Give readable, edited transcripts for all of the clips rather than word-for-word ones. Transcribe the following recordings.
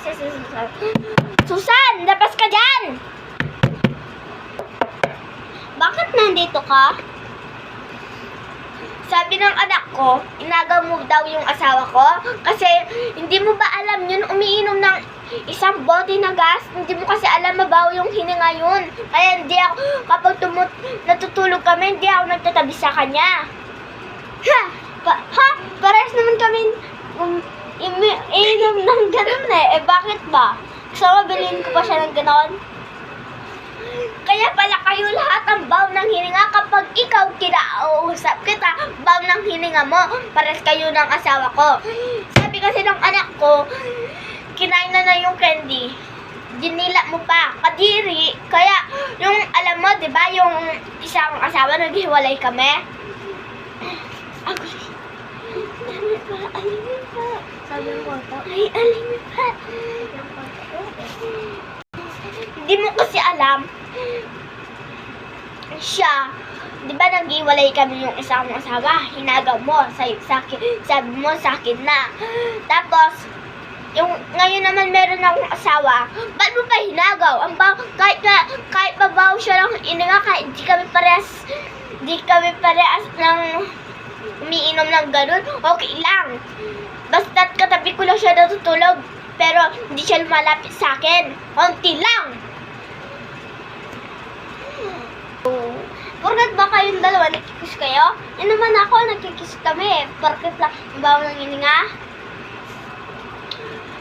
kasi si Susan. Susan, labas ka dyan! Bakit nandito ka? Sabi ng anak ko, inagaw mo daw yung asawa ko. Kasi, hindi mo ba alam yun, umiinom ng isang bote na gas? Hindi mo kasi alam mabaw yung hininga yun. Kaya hindi ako, kapag natutulog kami, hindi ako nagtatabi sa kanya. Parehas naman kami iinom ng ganun eh. Bakit ba? Gusto mo bilhin ko pa siya ng ganon? Kaya pala kayo lahat ang baw ng hininga kapag ikaw kinausap kita, baw ng hininga mo, pares kayo ng asawa ko. Sabi kasi ng anak ko, kinain na yung candy. Dinila mo pa, kadiri. Kaya, yung alam mo, di ba, yung isang asawa, naghiwalay kami. Ako, alimin pa. Sabi ng kota, ay, alimin pa. Hindi mo kasi alam, siya, di ba naghiwalay kami yung isang asawa, hinagaw mo sa akin, sabi mo sa akin na. Tapos, yung ngayon naman meron akong asawa, ba't mo pa hinagaw? Ang kahit mabaw siya lang ininga, kahit di kami parehas ng umiinom ng ganun, okay lang. Basta't katabi ko lang siya natutulog, pero hindi siya lumalapit sa akin. Konti lang. Porkat ba kayong dalawa nagkikiss kayo? Yan naman ako, nagkikiss kami. Porkat lang, bawa ng hininga.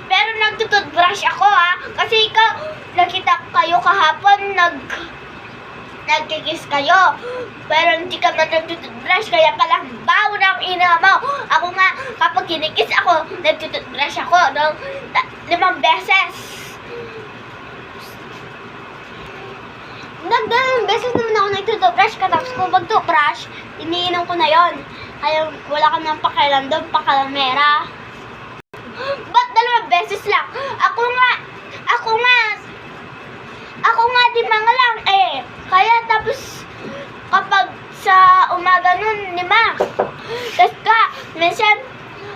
Pero nagtututbrush ako kasi ikaw, nakita kayo kahapon, nagkikiss kayo. Pero hindi ka na nagtututbrush, kaya palang bawa ng hininga mo. Ako nga, kapag kinikiss ako, nagtututbrush ako ng 5 beses. Nagdalawang beses naman ako nagtutubrush, katapos ko mag-toothbrush, iniinom ko na yon. Kaya wala ka nang pakialam doon, pakalamera. Ba't 2 beses lang? Ako nga di mga lang eh. Kaya tapos, kapag sa umaga nun, 5. Tapos minsan,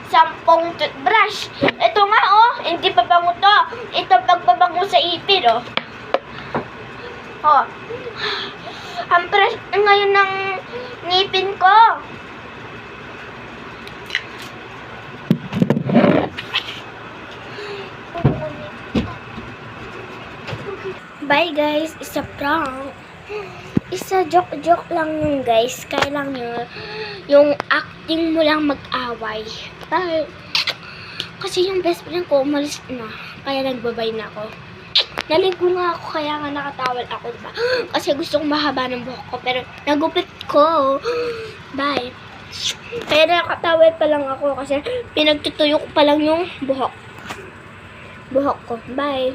10 toothbrush. Ito nga hindi pa bango to. Ito pagpabango sa ipin ang fresh ngayon ng ngipin ko. Bye guys, isa prank. Isa joke lang yun guys. Kaya lang yun, yung acting mo lang mag-away. Kasi yung best friend ko umalis na. Kaya nagbabay na ako. Naligo nga ako, kaya nga nakatawal ako, diba? Kasi gusto kong mahaba ng buhok ko, pero nagupit ko. Bye. Kaya nakatawal pa lang ako, kasi pinagtutuyo ko pa lang yung buhok ko. Bye.